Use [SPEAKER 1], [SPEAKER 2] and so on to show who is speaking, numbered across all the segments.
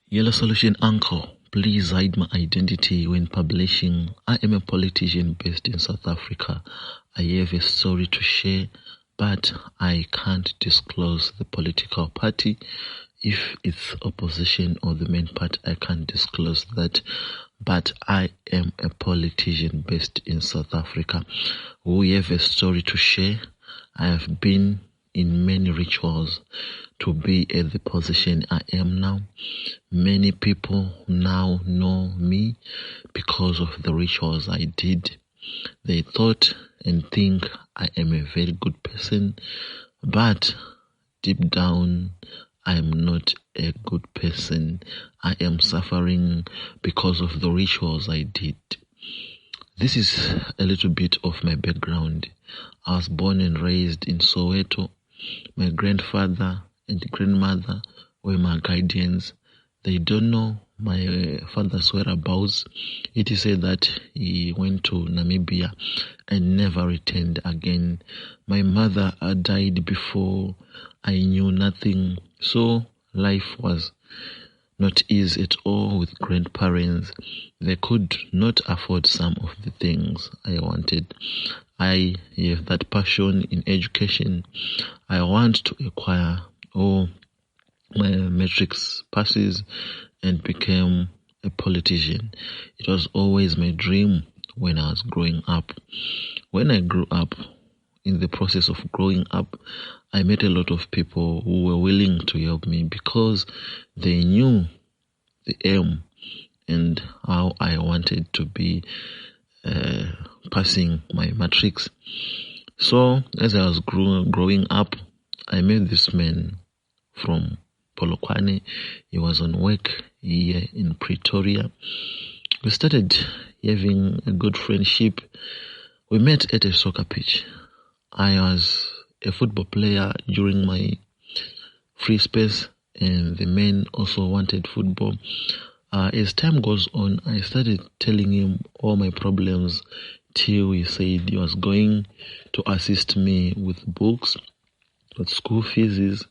[SPEAKER 1] Yellow Solution Uncle, please hide my identity when publishing. I am a politician based in South Africa. I have a story to share, but I can't disclose the political party. If it's opposition or the main party, I can't disclose that. But I am a politician based in South Africa. We have a story to share. I have been in many rituals to be at the position I am now. Many people now know me because of the rituals I did. They thought and think I am a very good person, but deep down, I am not a good person. I am suffering because of the rituals I did. This is a little bit of my background. I was born and raised in Soweto. My grandfather and grandmother were my guardians. They don't know my father's whereabouts. It is said that he went to Namibia and never returned again. My mother died before I knew nothing. So life was not easy at all with grandparents. They could not afford some of the things I wanted. I have that passion in education. I want to acquire all my matrix passes and become a politician. It was always my dream when I was growing up. When I grew up, in the process of growing up, I met a lot of people who were willing to help me because they knew the aim and how I wanted to be passing my matrix. So as I was growing up, I met this man from Polokwane. He was on work here in Pretoria. We started having a good friendship. We met at a soccer pitch. I was a football player during my free space, and the man also wanted football. As time goes on, I started telling him all my problems till he said he was going to assist me with books, with school fees.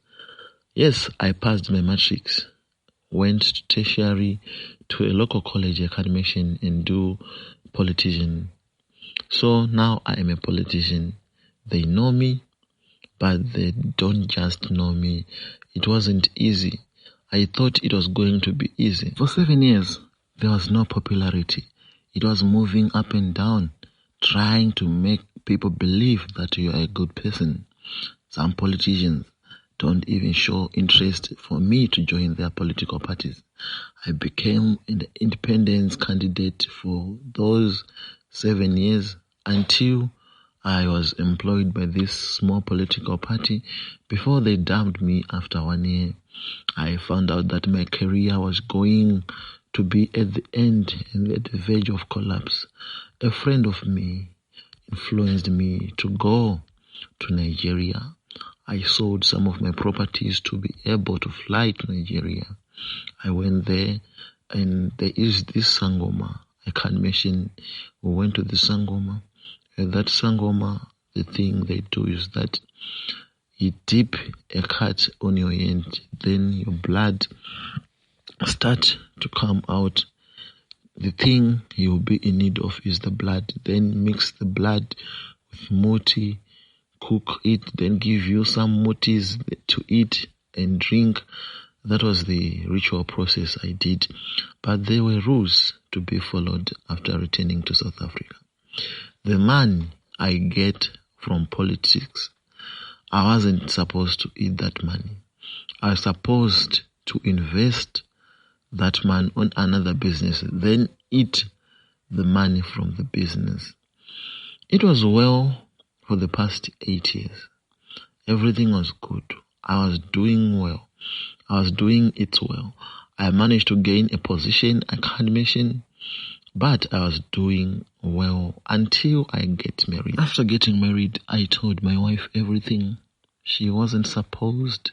[SPEAKER 1] Yes, I passed my matrix, went to tertiary to a local college academician and do politician. So now I am a politician. They know me, but they don't just know me. It wasn't easy. I thought it was going to be easy. For 7 years, there was no popularity. It was moving up and down, trying to make people believe that you are a good person. Some politicians don't even show interest for me to join their political parties. I became an independent candidate for those 7 years until I was employed by this small political party before they dumped me after 1 year. I found out that my career was going to be at the end and at the verge of collapse. A friend of me influenced me to go to Nigeria. I sold some of my properties to be able to fly to Nigeria. I went there, and there is this Sangoma. I can't mention. We went to the Sangoma. At that Sangoma, the thing they do is that you dip a cut on your hand, then your blood start to come out. The thing you'll be in need of is the blood. Then mix the blood with moti, cook it, then give you some motis to eat and drink. That was the ritual process I did. But there were rules to be followed after returning to South Africa. The money I get from politics, I wasn't supposed to eat that money. I was supposed to invest that money on another business, then eat the money from the business. It was well for the past 8 years. Everything was good. I was doing well. I was doing it well. I managed to gain a position I can't mention, but I was doing well until I get married. After getting married, I told my wife everything. She wasn't supposed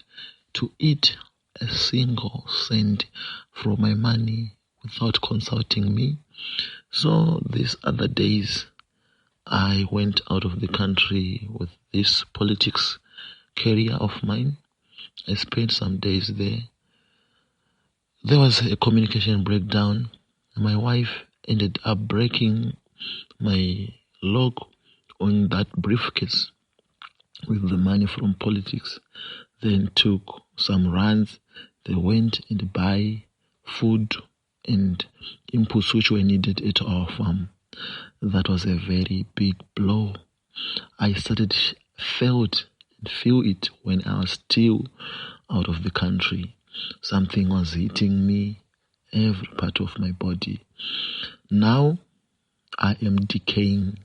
[SPEAKER 1] to eat a single cent from my money without consulting me. So these other days, I went out of the country with this politics career of mine. I spent some days there. there was a communication breakdown. My wife ended up breaking my lock on that briefcase with the money from politics, then took some runs. They went and buy food and inputs which were needed at our farm. That was a very big blow. I started feel it when I was still out of the country. Something was hitting me, every part of my body. Now I am decaying.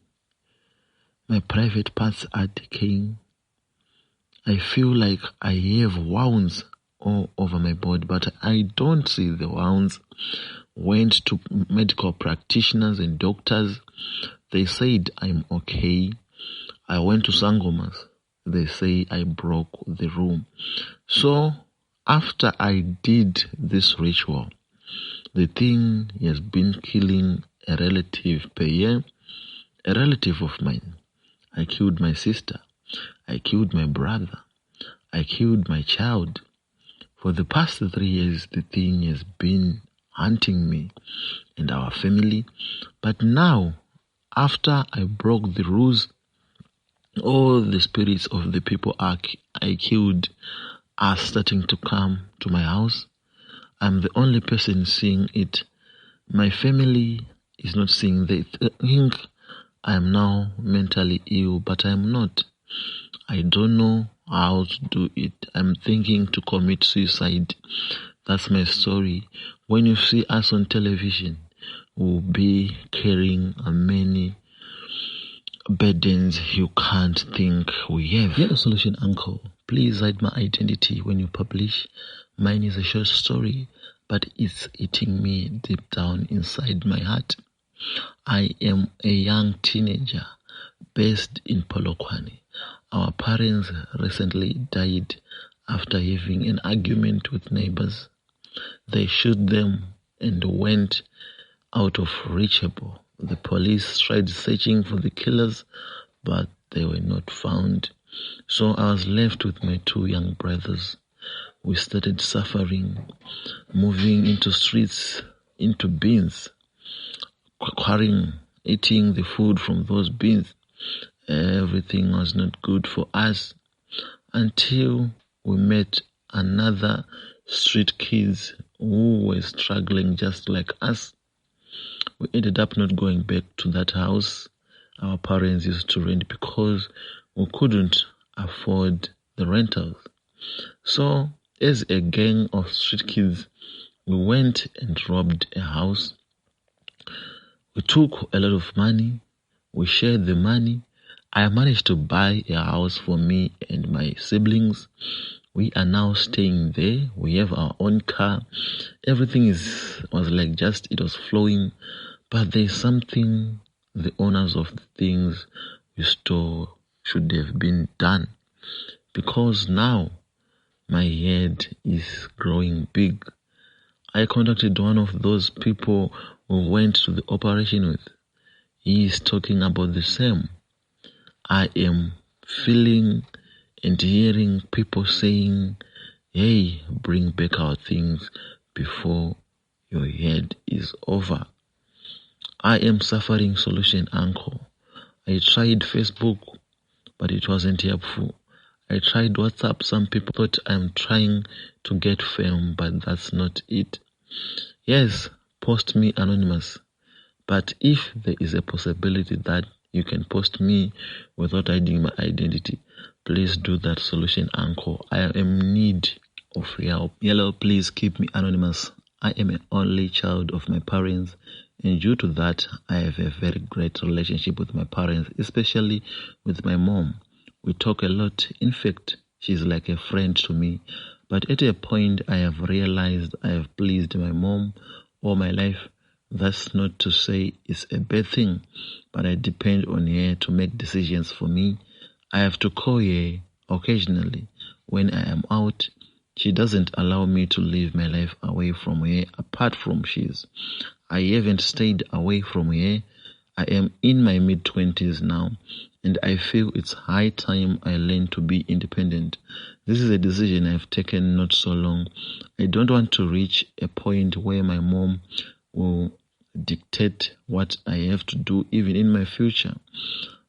[SPEAKER 1] My private parts are decaying. I feel like I have wounds all over my body, but I don't see the wounds. Went to medical practitioners and doctors. They said I'm okay. I went to Sangomas. They say I broke the room. So after I did this ritual, the thing has been killing a relative per year, a relative of mine. I killed my sister. I killed my brother. I killed my child. For the past 3 years, the thing has been hunting me and our family. But now, after I broke the rules, all the spirits of the people I killed are starting to come to my house. I'm the only person seeing it. My family is not seeing. They think I'm now mentally ill, but I'm not. I don't know how to do it. I'm thinking to commit suicide. That's my story. When you see us on television, we'll be carrying many burdens you can't think we have. Yellow Solution Uncle, please hide my identity when you publish. Mine is a short story, but it's eating me deep down inside my heart. I am a young teenager based in Polokwane. Our parents recently died after having an argument with neighbors. They shot them and went out of reachable. The police tried searching for the killers, but they were not found. So I was left with my 2 young brothers. We started suffering, moving into streets, into bins, quarrying, eating the food from those bins. Everything was not good for us until we met another street kids who were struggling just like us. We ended up not going back to that house our parents used to rent because we couldn't afford the rentals. So, as a gang of street kids, we went and robbed a house. We took a lot of money. We shared the money. I managed to buy a house for me and my siblings. We are now staying there. We have our own car. Everything was like just, it was flowing. But there's something the owners of the things we store should have been done. Because now my head is growing big. I contacted one of those people who went to the operation with. He is talking about the same. I am feeling and hearing people saying, hey, bring back our things before your head is over. I am suffering, Solution Uncle. I tried Facebook, but it wasn't helpful. I tried WhatsApp. Some people thought I'm trying to get fame, but that's not it. Yes, post me anonymous. But if there is a possibility that you can post me without hiding my identity, please do that, Solution Uncle. I am in need of help. Yellow, please keep me anonymous. I am an only child of my parents, and due to that, I have a very great relationship with my parents, especially with my mom. We talk a lot. In fact, she's like a friend to me. But at a point, I have realized I have pleased my mom all my life. That's not to say it's a bad thing, but I depend on her to make decisions for me. I have to call her occasionally when I am out. She doesn't allow me to live my life away from her apart from she's. I haven't stayed away from her. I am in my mid-20s now, and I feel it's high time I learn to be independent. This is a decision I've taken not so long. I don't want to reach a point where my mom will dictate what I have to do even in my future.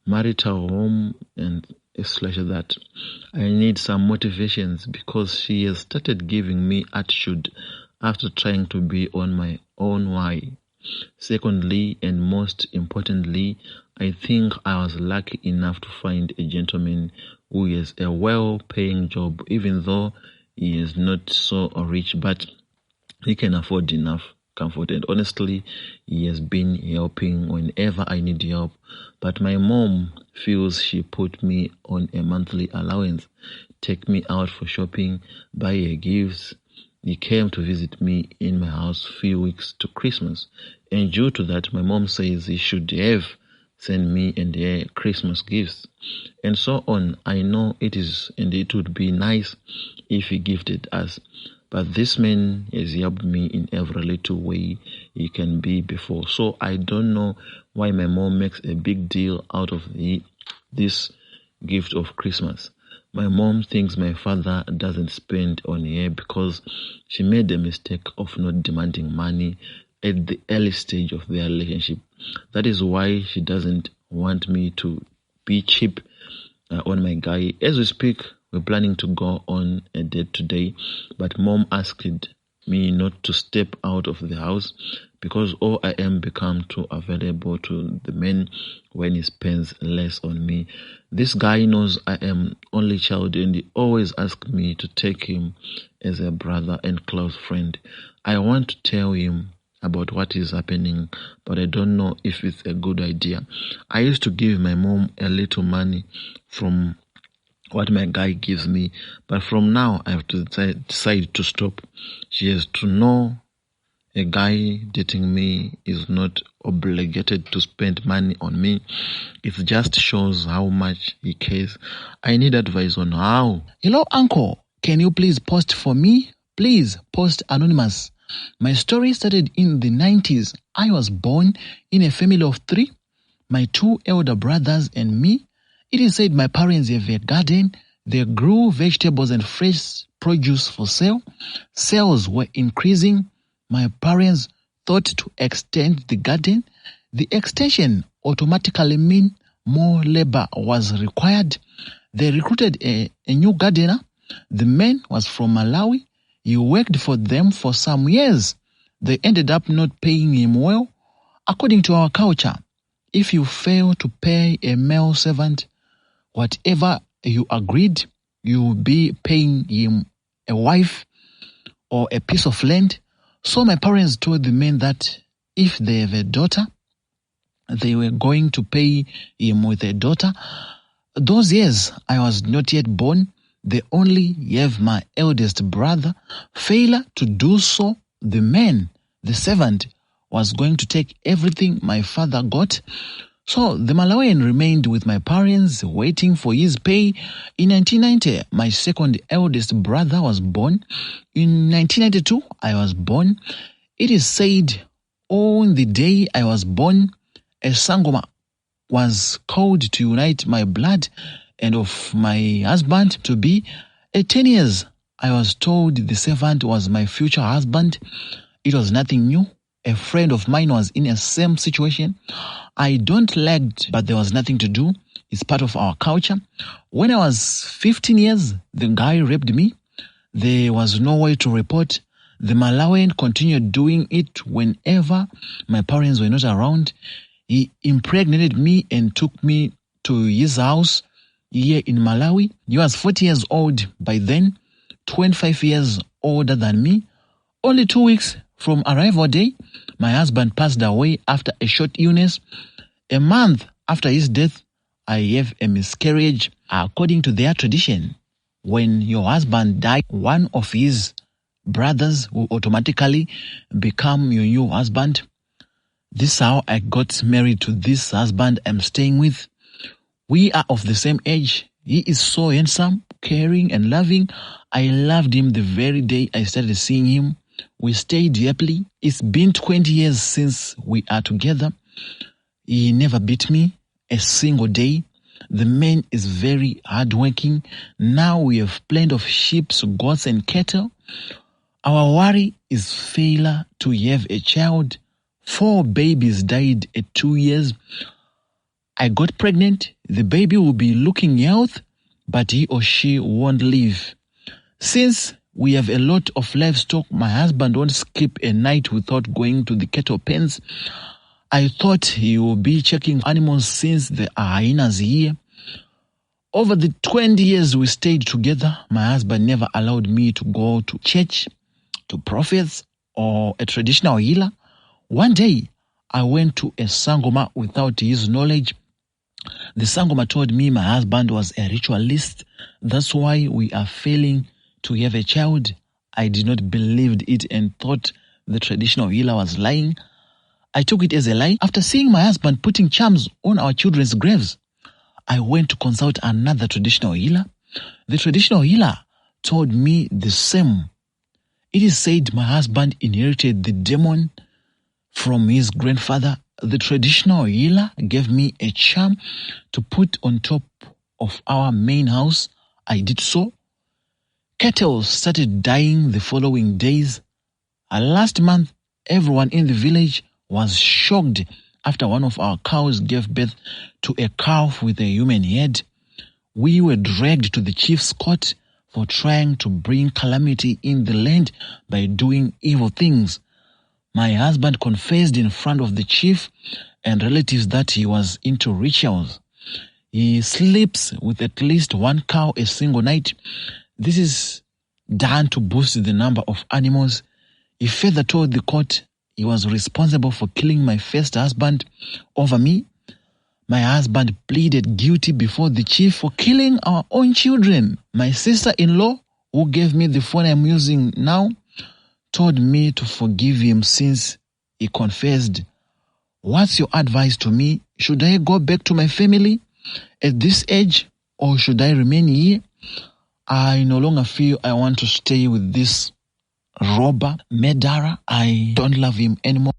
[SPEAKER 1] Marital home and slash that. I need some motivations because she has started giving me attitude after trying to be on my own way. Secondly, and most importantly, I think I was lucky enough to find a gentleman who has a well-paying job, even though he is not so rich, but he can afford enough comfort. And honestly, he has been helping whenever I need help. But my mom feels she put me on a monthly allowance, take me out for shopping, buy her gifts. He came to visit me in my house few weeks to Christmas. And due to that, my mom says he should have sent me and her Christmas gifts. And so on. I know it is, and it would be nice if he gifted us. But this man has helped me in every little way he can be before. So I don't know why my mom makes a big deal out of this gift of Christmas. My mom thinks my father doesn't spend on her because she made the mistake of not demanding money at the early stage of their relationship. That is why she doesn't want me to be cheap on my guy. As we speak, we're planning to go on a date today, but mom asked me not to step out of the house because all I am become too available to the man when he spends less on me. This guy knows I am only child and he always asks me to take him as a brother and close friend. I want to tell him about what is happening, but I don't know if it's a good idea. I used to give my mom a little money from what my guy gives me, but from now I have to decide to stop. She has to know a guy dating me is not obligated to spend money on me. It just shows how much he cares. I need advice on how.
[SPEAKER 2] Hello, uncle. Can you please post for me? Please post anonymous. My story started in the 90s. I was born in a family of 3, my 2 elder brothers and me. It is said my parents have a garden. They grew vegetables and fresh produce for sale. Sales were increasing. My parents thought to extend the garden. The extension automatically meant more labor was required. They recruited a new gardener. The man was from Malawi. He worked for them for some years. They ended up not paying him well. According to our culture, if you fail to pay a male servant whatever you agreed, you will be paying him a wife or a piece of land. So my parents told the man that if they have a daughter, they were going to pay him with a daughter. Those years, I was not yet born. They only have my eldest brother. Failure to do so, the man, the servant, was going to take everything my father got. So the Malawian remained with my parents, waiting for his pay. In 1990, my second eldest brother was born. In 1992, I was born. It is said on the day I was born, a sangoma was called to unite my blood and of my husband to be. At 10 years, I was told the servant was my future husband. It was nothing new. A friend of mine was in a same situation. I don't like it, but there was nothing to do. It's part of our culture. When I was 15 years, the guy raped me. There was no way to report. The Malawian continued doing it whenever my parents were not around. He impregnated me and took me to his house here in Malawi. He was 40 years old by then, 25 years older than me. Only 2 weeks from arrival day, my husband passed away after a short illness. A month after his death, I have a miscarriage. According to their tradition, when your husband died, one of his brothers will automatically become your new husband. This is how I got married to this husband I'm staying with. We are of the same age. He is so handsome, caring and loving. I loved him the very day I started seeing him. We stayed happily. It's been 20 years since we are together. He never beat me a single day. The man is very hardworking. Now we have plenty of sheep, goats, and cattle. Our worry is failure to have a child. 4 babies died at 2 years. I got pregnant. The baby will be looking healthy, but he or she won't live. Since we have a lot of livestock, my husband won't skip a night without going to the cattle pens. I thought he would be checking animals since there are hyenas here. Over the 20 years we stayed together, my husband never allowed me to go to church, to prophets, or a traditional healer. One day, I went to a Sangoma without his knowledge. The Sangoma told me my husband was a ritualist. That's why we are failing to have a child. I did not believe it and thought the traditional healer was lying. I took it as a lie. After seeing my husband putting charms on our children's graves, I went to consult another traditional healer. The traditional healer told me the same. It is said my husband inherited the demon from his grandfather. The traditional healer gave me a charm to put on top of our main house. I did so. Cattle started dying the following days. Last month, everyone in the village was shocked after one of our cows gave birth to a calf with a human head. We were dragged to the chief's court for trying to bring calamity in the land by doing evil things. My husband confessed in front of the chief and relatives that he was into rituals. He sleeps with at least 1 cow a single night. This is done to boost the number of animals. He further told the court he was responsible for killing my first husband over me. My husband pleaded guilty before the chief for killing our own children. My sister-in-law, who gave me the phone I'm using now, told me to forgive him since he confessed. What's your advice to me? Should I go back to my family at this age, or should I remain here? I no longer feel I want to stay with this robber, murderer. I don't love him anymore.